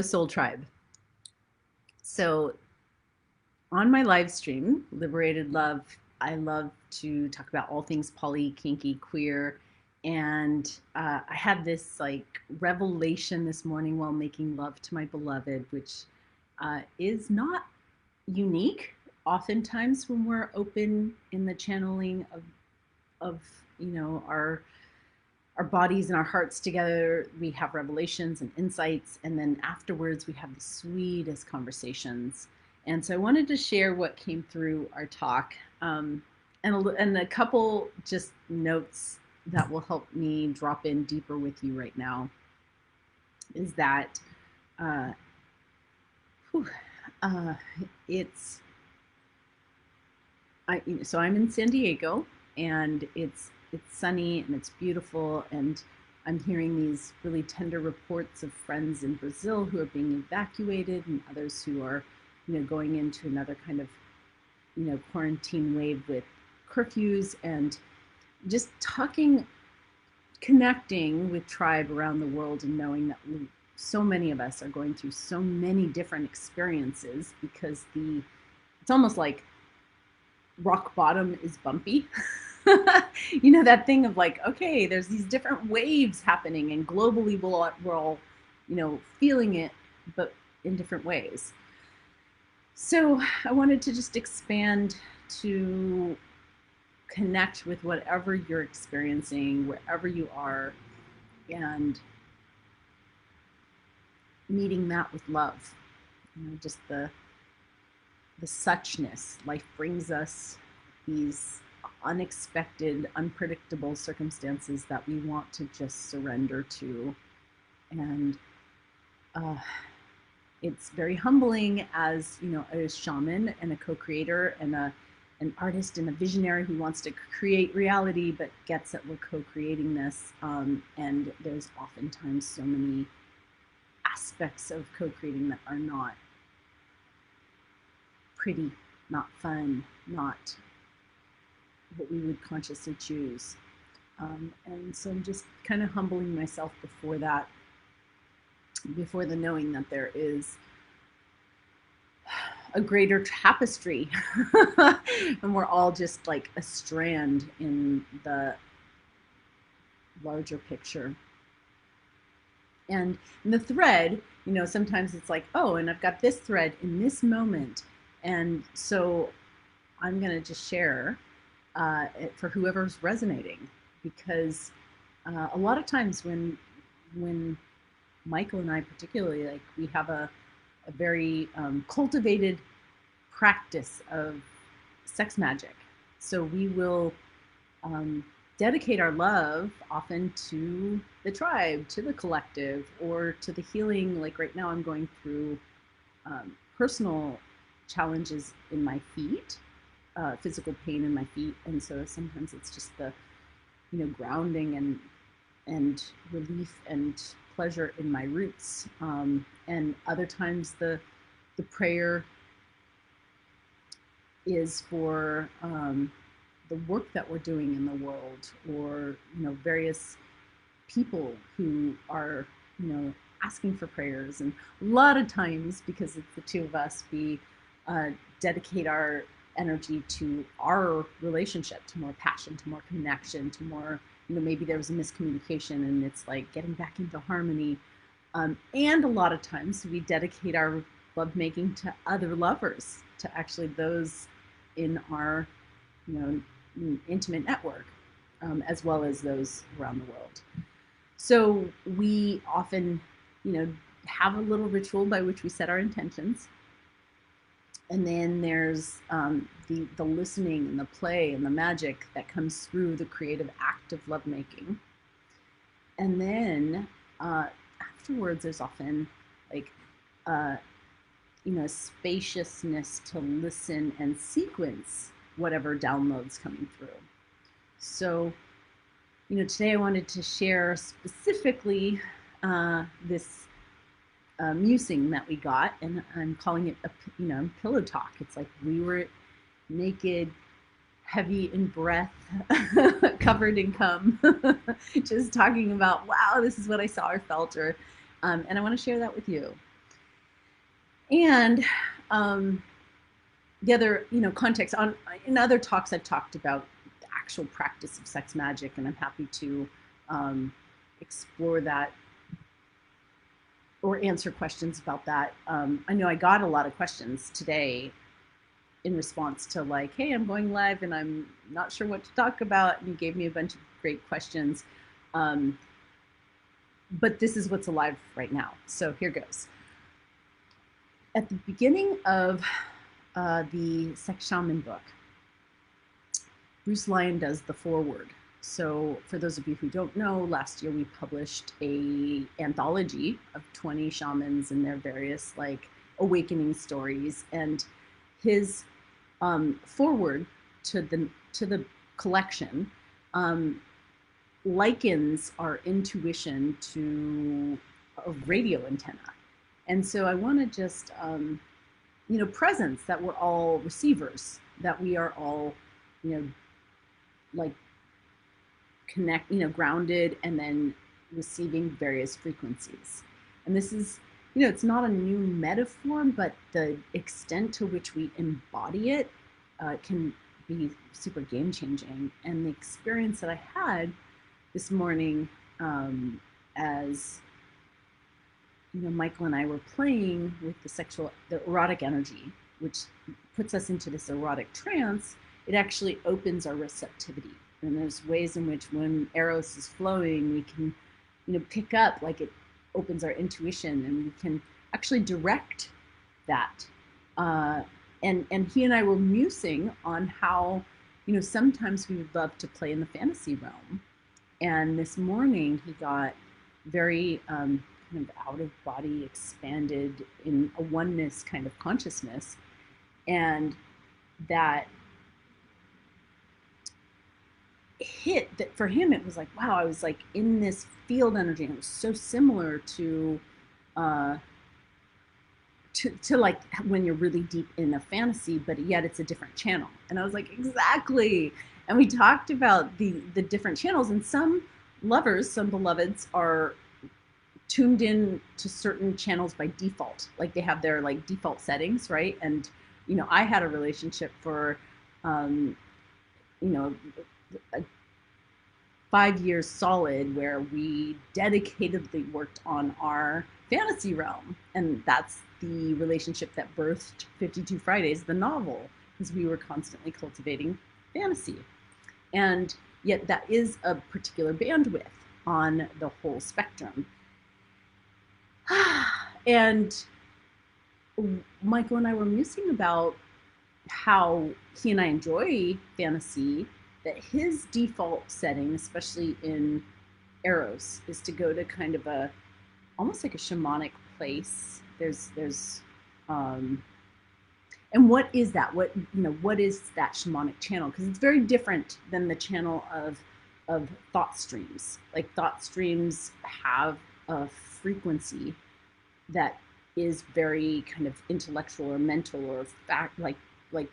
Soul Tribe. So, on my live stream, Liberated Love, I love to talk about all things poly, kinky, queer. And I had this like revelation this morning while making love to my beloved, which is not unique. Oftentimes, when we're open in the channeling of our bodies and our hearts together, we have revelations and insights, and then afterwards we have the sweetest conversations. And so I wanted to share what came through our talk, and a couple just notes that will help me drop in deeper with you right now is that uh, whew, uh, it's so I'm in San Diego, and it's sunny and it's beautiful, and I'm hearing these really tender reports of friends in Brazil who are being evacuated, and others who are, going into another kind of, quarantine wave with curfews, and just connecting with tribe around the world, and knowing that so many of us are going through so many different experiences, because it's almost like rock bottom is bumpy. That thing of like, okay, there's these different waves happening, and globally we're all feeling it, but in different ways. So I wanted to just expand to connect with whatever you're experiencing, wherever you are, and meeting that with love. Just the suchness. Life brings us these unexpected, unpredictable circumstances that we want to just surrender to. And it's very humbling as, a shaman and a co-creator and an artist and a visionary who wants to create reality, but gets that we're co-creating this. And there's oftentimes so many aspects of co-creating that are not pretty, not fun, not what we would consciously choose. And so I'm just kind of humbling myself before that, before the knowing that there is a greater tapestry and we're all just like a strand in the larger picture. And the thread, sometimes it's like, oh, and I've got this thread in this moment. And so I'm going to just share it for whoever's resonating, because a lot of times when Michael and I particularly, like, we have a very cultivated practice of sex magic. So we will dedicate our love often to the tribe, to the collective, or to the healing. Like right now I'm going through personal challenges in my feet, physical pain in my feet, and so sometimes it's just the grounding and relief and pleasure in my roots, and other times the prayer is for the work that we're doing in the world, or various people who are asking for prayers. And a lot of times, because it's the two of us, we dedicate our energy to our relationship, to more passion, to more connection, to more, maybe there was a miscommunication and it's like getting back into harmony. And a lot of times we dedicate our lovemaking to other lovers, to actually those in our, intimate network, as well as those around the world. So we often, have a little ritual by which we set our intentions. And then there's the listening and the play and the magic that comes through the creative act of lovemaking. And then afterwards, there's often like spaciousness to listen and sequence whatever downloads coming through. So, today I wanted to share specifically this musing that we got, and I'm calling it a pillow talk. It's like we were naked, heavy in breath, covered in cum, just talking about, wow, this is what I saw or felt, or and I want to share that with you. And the other, context on in other talks I've talked about the actual practice of sex magic, and I'm happy to explore that or answer questions about that. I know I got a lot of questions today in response to like, hey, I'm going live and I'm not sure what to talk about. And you gave me a bunch of great questions. But this is what's alive right now. So here goes. At the beginning of the Sex Shaman book, Bruce Lyon does the foreword. So for those of you who don't know, last year we published a anthology of 20 shamans and their various like awakening stories, and his foreword to the collection likens our intuition to a radio antenna. And so I want to just presence that we're all receivers, that we are all like grounded and then receiving various frequencies. And this is, it's not a new metaphor, but the extent to which we embody it can be super game changing. And the experience that I had this morning, as Michael and I were playing with the erotic energy, which puts us into this erotic trance, it actually opens our receptivity. And there's ways in which when Eros is flowing, we can, pick up, like it opens our intuition and we can actually direct that. And he and I were musing on how, sometimes we would love to play in the fantasy realm. And this morning he got very kind of out of body, expanded in a oneness kind of consciousness. And that hit that for him, it was like, wow, I was like in this field energy, and it was so similar to like when you're really deep in a fantasy, but yet it's a different channel. And I was like, exactly. And we talked about the different channels, and some beloveds are tuned in to certain channels by default, like they have their like default settings, right? And I had a relationship for 5 years solid where we dedicatedly worked on our fantasy realm. And that's the relationship that birthed 52 Fridays, the novel, because we were constantly cultivating fantasy. And yet that is a particular bandwidth on the whole spectrum. And Michael and I were musing about how he and I enjoy fantasy, that his default setting, especially in Eros, is to go to kind of a almost like a shamanic place. And what is that? What is that shamanic channel? Because it's very different than the channel of thought streams. Like thought streams have a frequency that is very kind of intellectual or mental or fact, like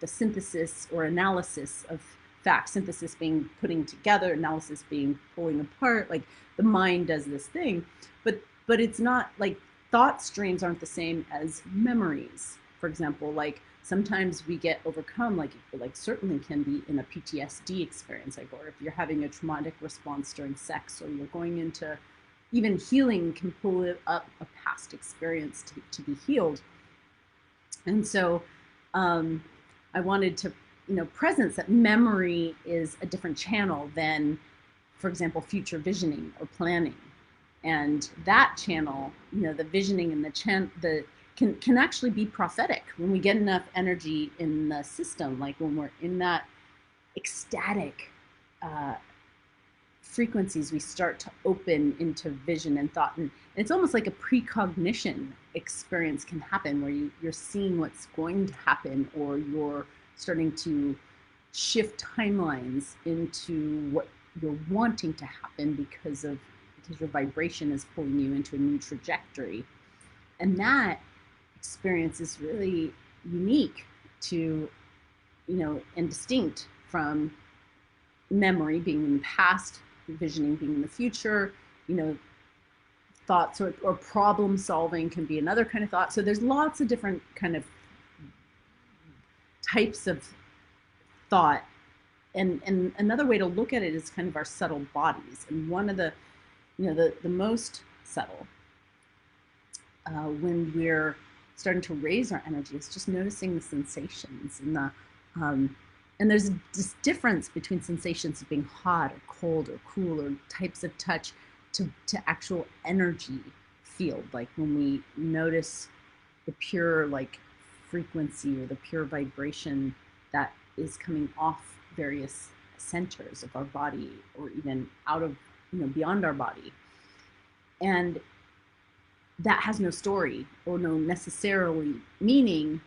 the synthesis or analysis of fact, synthesis being putting together, analysis being pulling apart. Like the mind does this thing, but it's not like thought streams aren't the same as memories. For example, like sometimes we get overcome, like certainly can be in a PTSD experience, like, or if you're having a traumatic response during sex, or you're going into even healing can pull up a past experience to be healed. And so I wanted to, presence that memory is a different channel than, for example, future visioning or planning. And that channel, the visioning and the can actually be prophetic when we get enough energy in the system, like when we're in that ecstatic frequencies, we start to open into vision and thought, and it's almost like a precognition experience can happen where you're seeing what's going to happen, or you're starting to shift timelines into what you're wanting to happen because your vibration is pulling you into a new trajectory. And that experience is really unique to, and distinct from memory being in the past, visioning being in the future, thoughts, or problem solving can be another kind of thought. So there's lots of different kind of types of thought. And another way to look at it is kind of our subtle bodies. And one of the, the most subtle, when we're starting to raise our energy, is just noticing the sensations and there's this difference between sensations of being hot or cold or cool or types of touch to actual energy field. Like when we notice the pure like frequency or the pure vibration that is coming off various centers of our body, or even out of, beyond our body. And that has no story or no necessarily meaning.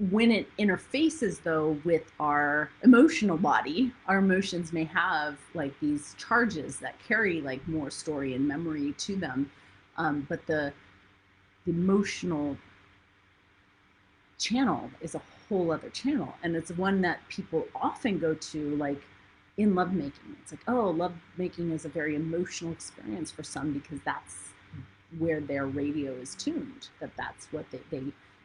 When it interfaces though with our emotional body, our emotions may have like these charges that carry like more story and memory to them. But the emotional channel is a whole other channel, and it's one that people often go to like in lovemaking. It's like, oh, lovemaking is a very emotional experience for some because that's where their radio is tuned, that's what they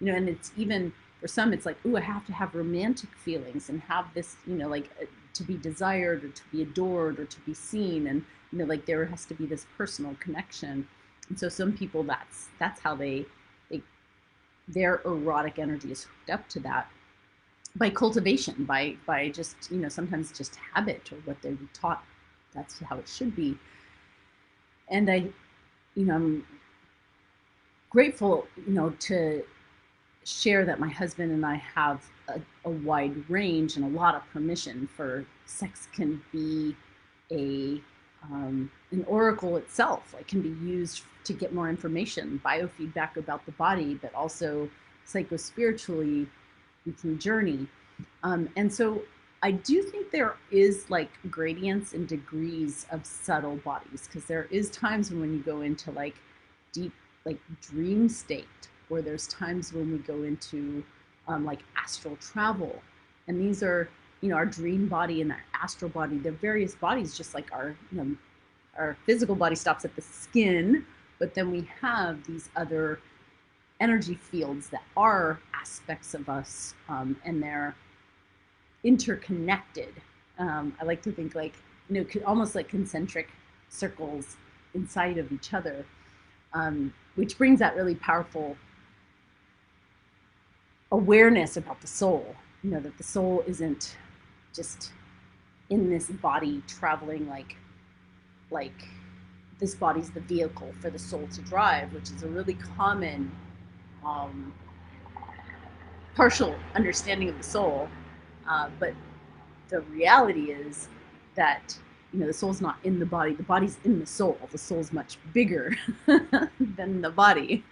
and it's even for some, it's like, ooh, I have to have romantic feelings and have this, like to be desired or to be adored or to be seen, and like there has to be this personal connection. And so some people, that's how their erotic energy is hooked up to that by cultivation, by just sometimes just habit or what they were taught that's how it should be. And I'm grateful to share that my husband and I have a wide range and a lot of permission for sex. Can be an oracle itself, like can be used to get more information, biofeedback about the body, but also psychospiritually we can journey. And so I do think there is like gradients and degrees of subtle bodies, because there is times when you go into like deep like dream state, or there's times when we go into like astral travel, and these are our dream body and our astral body. They're various bodies, just like our physical body stops at the skin, but then we have these other energy fields that are aspects of us, and they're interconnected. I like to think like almost like concentric circles inside of each other, which brings that really powerful awareness about the soul. That the soul isn't just in this body traveling like this body's the vehicle for the soul to drive, which is a really common partial understanding of the soul. But the reality is that the soul's not in the body's in the soul. The soul's much bigger than the body.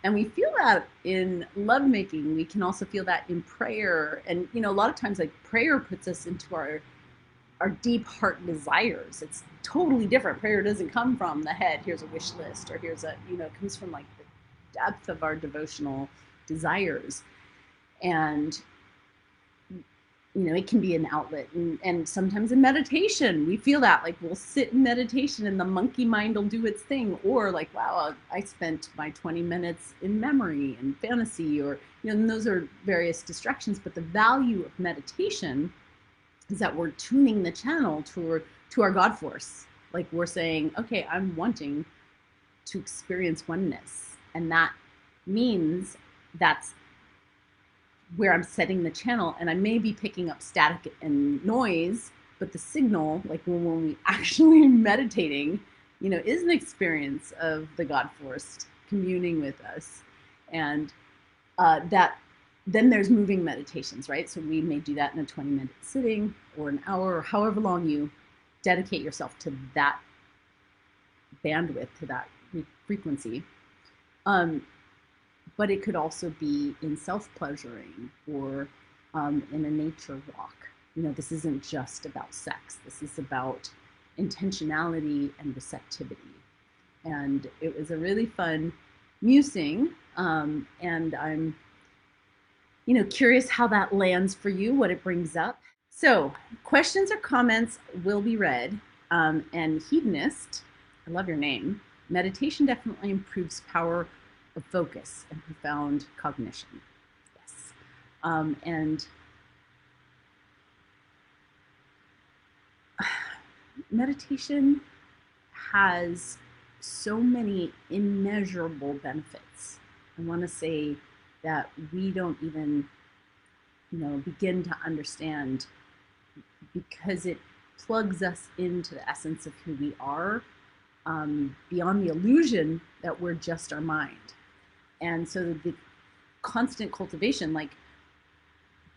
And we feel that in lovemaking. We can also feel that in prayer. And a lot of times like prayer puts us into our deep heart desires. It's totally different. Prayer doesn't come from the head, here's a wish list, or here's it comes from like the depth of our devotional desires. And it can be an outlet, and sometimes in meditation we feel that, like we'll sit in meditation and the monkey mind will do its thing, or like, wow, I spent my 20 minutes in memory and fantasy, or and those are various distractions. But the value of meditation is that we're tuning the channel to our God force. Like we're saying, okay, I'm wanting to experience oneness, and that means that's where I'm setting the channel. And I may be picking up static and noise, but the signal, like when we actually meditating, is an experience of the God force communing with us. And that then there's moving meditations, right? So we may do that in a 20-minute sitting or an hour, or however long you dedicate yourself to that bandwidth, to that frequency. But it could also be in self-pleasuring, or in a nature walk. This isn't just about sex. This is about intentionality and receptivity. And it was a really fun musing, and I'm curious how that lands for you, what it brings up. So questions or comments will be read. And Hedonist, I love your name. meditation definitely improves power of focus and profound cognition. Yes. And meditation has so many immeasurable benefits. I want to say that we don't even, begin to understand, because it plugs us into the essence of who we are, beyond the illusion that we're just our mind. And so the constant cultivation, like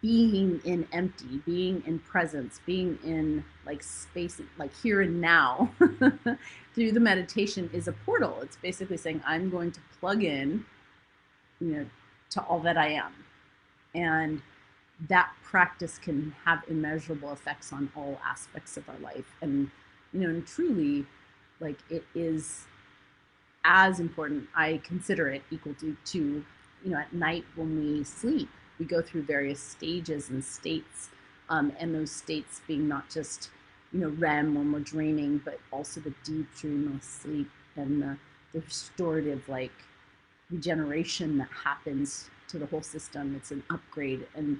being in empty, being in presence, being in like space, like here and now, through the meditation is a portal. It's basically saying, I'm going to plug in, to all that I am. And that practice can have immeasurable effects on all aspects of our life. And truly, like, it is as important. I consider it equal to at night when we sleep, we go through various stages and states, and those states being not just REM when we're dreaming, but also the deep dreamless sleep and the restorative, like, regeneration that happens to the whole system. It's an upgrade, and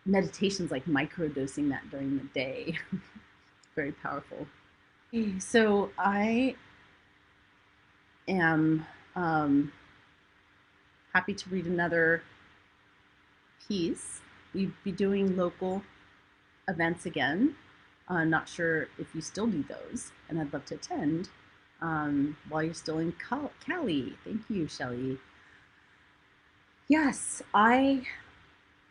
meditation's like microdosing that during the day. Very powerful. So I am happy to read another piece. We'd be doing local events again. Not sure if you still do those, and I'd love to attend while you're still in Cali. Thank you, Shelley. Yes, I,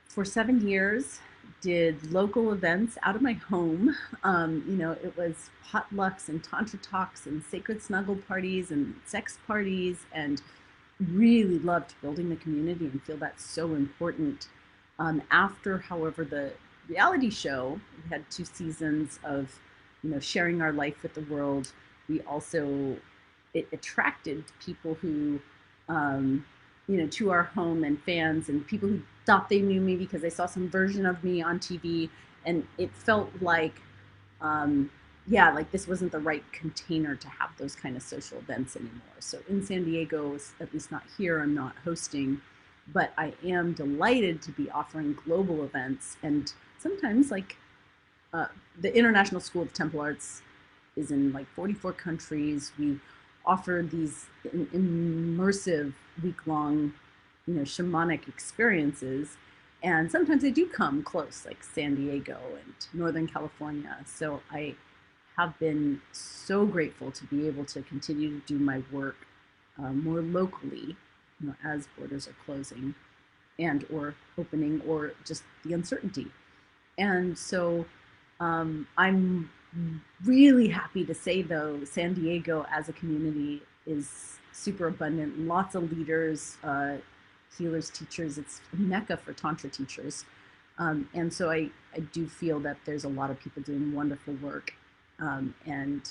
for 7 years, did local events out of my home. It was potlucks and tantra talks and sacred snuggle parties and sex parties, and really loved building the community and feel that's so important. After, however, the reality show, we had 2 seasons of, sharing our life with the world. We also, it attracted people who, to our home, and fans and people who thought they knew me because they saw some version of me on TV. And it felt like, yeah, like this wasn't the right container to have those kind of social events anymore. So in San Diego, at least not here, I'm not hosting, but I am delighted to be offering global events. And sometimes, like, the International School of Temple Arts is in like 44 countries. We offer these immersive week-long, shamanic experiences. And sometimes they do come close, like San Diego and Northern California. So I have been so grateful to be able to continue to do my work more locally, as borders are closing and or opening, or just the uncertainty. And so I'm really happy to say, though, San Diego as a community is super abundant. Lots of leaders, healers, teachers. It's a mecca for Tantra teachers. And so I do feel that there's a lot of people doing wonderful work. And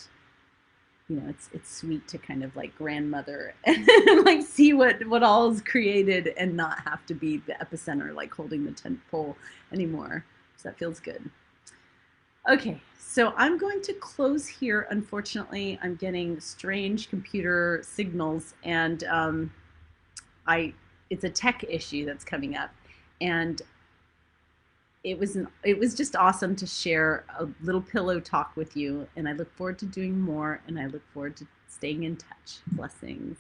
it's sweet to kind of like grandmother and like see what all is created and not have to be the epicenter, like holding the tent pole anymore. So that feels good. Okay, so I'm going to close here. Unfortunately, I'm getting strange computer signals, and it's a tech issue that's coming up, and it was just awesome to share a little pillow talk with you, and I look forward to doing more, and I look forward to staying in touch. Blessings.